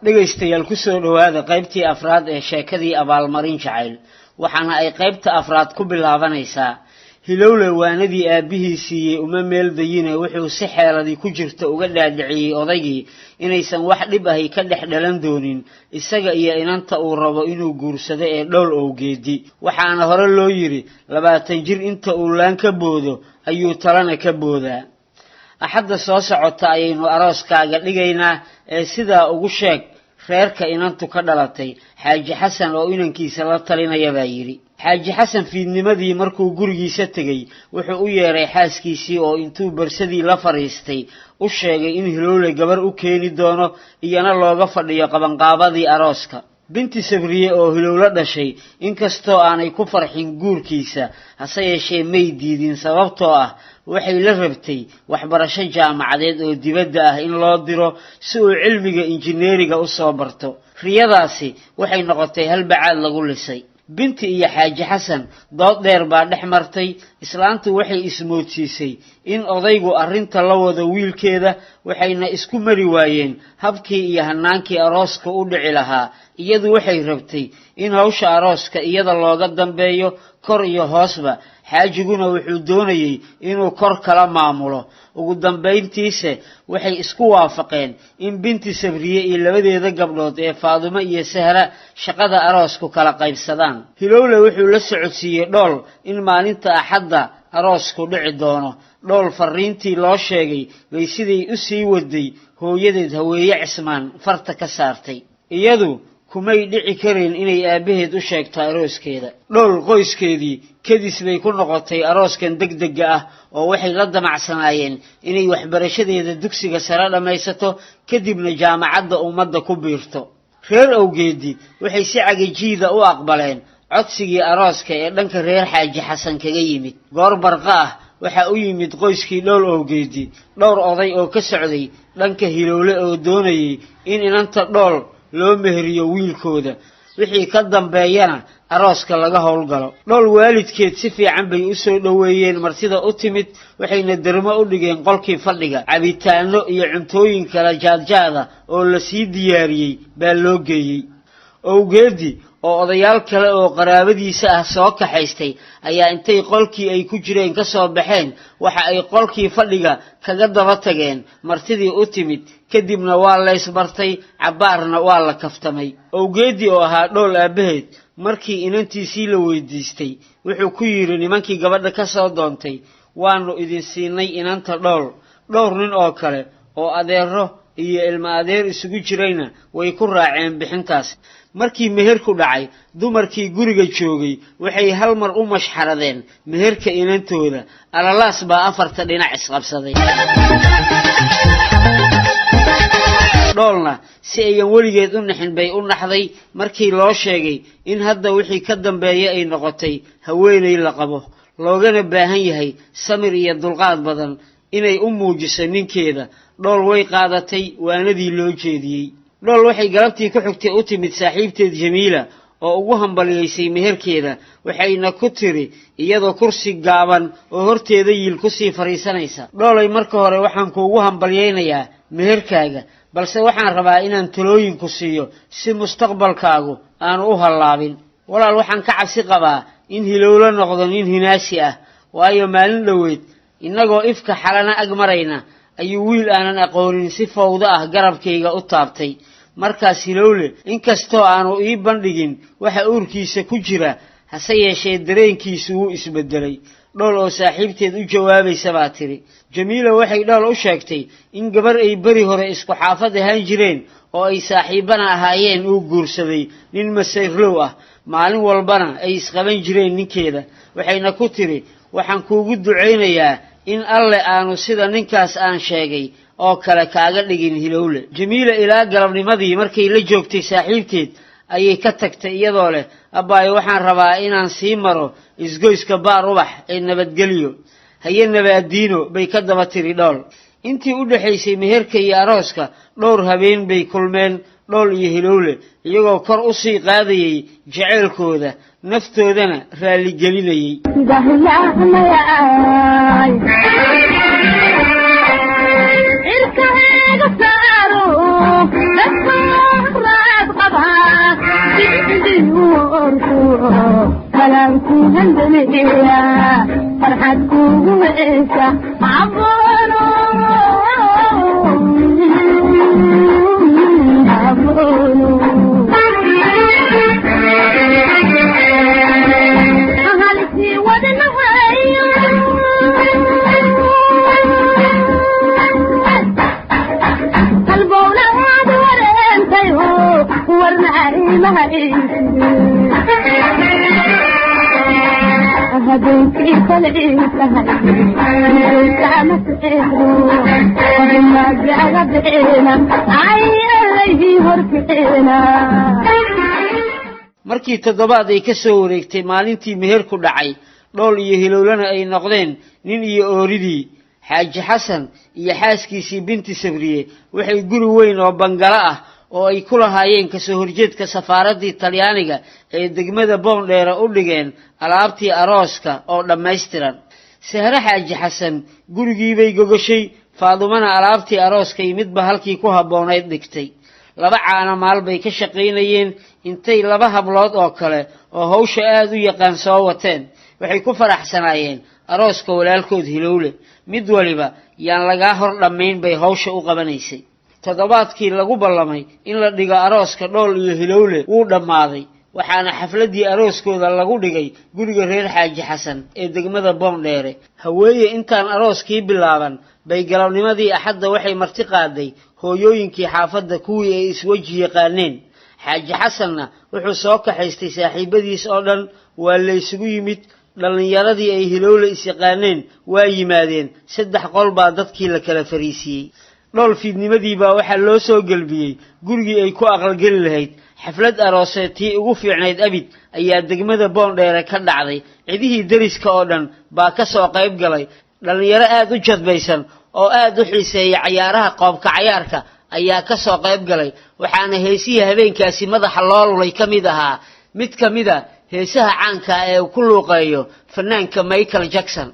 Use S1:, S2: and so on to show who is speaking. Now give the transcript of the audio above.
S1: dhegaystayaal ku soo dhawaada qaybtii afraad ee sheekadii abaalmarin jacayl waxaana ay qaybta afraad ku bilaabanaysaa hilowle waanadii aabihiisii uma meel dayine wuxuu si xeeladii ku jirta uga dhaadhiciyay odaygii inaysan wax dhib ahi ka dhex dhalan doonin isaga iyo inanta uu rabo inuu guursado ee dhowl owgeedi waxaana hore loo yiri 20 jir inta uu laan ka boodo ayuu talana ka boodaa axadda soo socota ayaynu arooskaaga dhigaynaa ee sidaa ugu sheeg reerka inantu ka dhalatay xaaji xasan oo inankiisa la talinaya baa yiri xaaji xasan fiidnimadii markuu gurigiisa tagay wuxuu u yeeray xaaskiisii oo intuu barsadii la fariistay u sheegay in hilowle gabar u keeni doono iyana looga fadhiyo qabanqaabadii arooska binti sabriye oo hilowle dhashay inkastoo aanay ku farxin guurkiisa hase yeeshee may diidin sababtoo ah waxay la rabtay waxbarasho jaamacadeed oo dibadda ah in loo diro si uu cilmiga injineeriga u soo barto riyadaasi waxay noqotay hal bacaad lagu lisay binti iyo xaaji xasan dood dheer baa dhex martay islaantu waxay ismoodsiisay in odaygu arrinta la wado wiilkeeda waxayna isku mari waayeen habkii iyo hanaankii arooska u dhici lahaa iyadu waxay rabtay in hawsha arooska iyada looga dambeeyo kor iyo hoosba xaajiguna wuxuu doonayay inuu kor kala maamulo ugu dambeyntiisa waxay isku waafaqeen in binti sabriye iyo labadeeda gabdhood ee Faadumo iyo Sahra shaqada aroosku kala qaybsadaan hilowle wuxuu la socodsiiyay dhool in maalinta axadda aroosku dhici doono dhool fariintii loo sheegay bay sidii u sii waday hooyadeed Haweeye Cismaan farta ka saartay iyadu kumay dhici kareen inay aabaheed u sheegto arooskeeda dhool qoyskeedii kadis bay ku noqotay arooskan degdega ah oo waxay la damacsanaayeen inay waxbarashadeeda dugsiga sare dhamaysato kadibna jaamacadda ummadda ku biirto reer owgeedi waxay si cagajiida u aqbaleen codsigii arooska ee dhanka reer xaaji xasan kaga yimid goor barqa ah waxa u yimid qoyskii dhowl owgeedi dhowr oday oo ka socday dhanka hilowle oo doonayay in inanta dhool loo meheriyo wiilkooda wixii ka dambeeyana arooska laga howlgalo dhowl waalidkeed si fiican bay u soo dhaweeyeen martida u timid waxayna darmo u dhigeen qolkii fadhiga cabitaano iyo cuntooyin kala jaadjaada oo la sii diyaariyay baa loo geeyay owgeedi oo odayaal kale oo qaraabadiisa ah soo kaxaystay ayaa intay qolkii ay ku jireen ka soo baxeen waxa ay qolkii fadhiga kaga daba tageen martidii u timid kadibna waa la isbartay cabaarna waa la kaftamay owgeedi oo ahaa dhowl aabaheed markii inantiisii la weydiistay wuxuu ku yiri nimankii gabadha ka soo doontay waanu idin siinay inanta dhowl dhowr nin oo kale oo adeero iyo ilma adeer isugu jirayna way ku raaceen bixintaas markii meherku dhacay dumarkii guriga joogay waxay hal mar u mashxaradeen meherka inantooda alalaas baa afarta dhinac isqabsaday dhoolna si ayan weligeed u naxin bay u naxday markii loo sheegay in hadda wixii ka dambeeyay ay noqotay haweeney la qabo loogana baahan yahay samir iyo dulqaad badan inay u muujiso ninkeeda dhool way qaadatay waanadii loo jeediyay dhool waxay galabtii ku xigtay u timid saaxiibteed Jamiila oo ugu hambaliyeysay meherkeeda waxayna ku tiri iyadoo kursi gaaban oo horteeda yiil ku sii fariisanaysa dhoolay marka hore waxaan kuugu hambaliyeynayaa meherkaaga balse waxaan rabaa inaan talooyin ku siiyo si mustaqbalkaagu aan u halaabin walaal waxaan ka cabsi qabaa in hilowle noqdo nin hinaasi ah waayo maalin dhaweed inagoo ifka xalana ag marayna ayuu wiil aanan aqoonin si fawda ah garabkayga u taabtay markaas hilowle inkastoo aanu ii bandhigin waxa uurkiisa ku jira hase yeeshee dareenkiisu wuu isbedelay dhool oo saaxiibteed u jawaabaysa baa tiri Jamiila waxay dhool u sheegtay in gabar ay bari hore isku xaafad ahaan jireen oo ay saaxiibana ahaayeen uu guursaday nin masayrlow ah maalin walbana ay isqaban jireen ninkeeda waxayna ku tiri waxaan kuugu duceynayaa in alle aanu sida ninkaas aan sheegay oo kale kaaga dhigin hilowle Jamiila ilaa galabnimadii markay la joogtay saaxiibteed ayay ka tagtay iyadoo leh abbaay waxaan rabaa inaan sii maro isgoyska baar ubax ee nabadgelyo haye nabaadiino bay ka daba tiri dhool intii u dhaxaysay meherka iyo arooska dhowr habeen bay kulmeen dhool iyo hilowle iyagoo kor u sii qaadayay jaceylkooda naftoodana raali gelinayay
S2: هندمية فرحتكم وإيسا عبرنا أهلتي ودنا البولة ورين تيهو ورنعي مهي هدوكي كل سهل سامت إخلو وما جاء بينا عيالي هركينا
S1: markii toddobaad ay ka soo wareegtay maalintii meherku dhacay dhool iyo hilowlana ay noqdeen nin iyo ooridii xaaji xasan iyo xaaskiisii binti sabriye waxay guri weyn oo bangala ah oo ay ku lahaayeen ka soo horjeedka safaaradii Talyaaniga ee degmada Boondheera u dhigeen alaabtii arooska oo dhameystiran sahra xaaji xasan gurigii bay gogashay faadumana alaabtii arooska midba halkii ku haboonayd dhigtay laba caana maal bay ka shaqeynayeen intay laba hablood oo kale oo hawsha aad u yaqaan soo wateen waxay ku faraxsanaayeen arooska walaalkood hilowle mid waliba yaan laga hor dhameyn bay hawsha u qabanaysay toddobaadkii lagu ballamay in la dhigo arooska dhool iyo hilowle wuu dhamaaday waxaana xafladii arooskooda lagu dhigay guriga reer xaaji xasan ee degmada Boondheere haweeye intaan arooskii bilaaban bay galabnimadii axadda waxay marti qaaday hooyooyinkii xaafadda kuwii ay iswaji yaqaaneen xaaji xasanna wuxuu soo kaxaystay saaxiibadiis oo dhan waa la isugu yimid dhalinyaradii ay hilowle is yaqaaneen waa yimaadeen 3 qol baa dadkii la kala fariisiyay dhool fiidnimadii baa waxaa loo soo galbiyey gurigii ay ku aqalgeli lahayd xaflad arooseetii ugu fiicnayd abid ayaa degmada Boondheere ka dhacday cidihii dariska oo dhan baa ka soo qayb galay dhalinyaro aad u jadbaysan oo aad u xiiseeya ciyaaraha qoobka ciyaarka ayaa ka soo qayb galay waxaana heesihii habeenkaasi madaxa loo lulay ka mid ahaa mid ka mid ah heesaha caanka ee uu ku luuqeeyo fanaanka Michael Jackson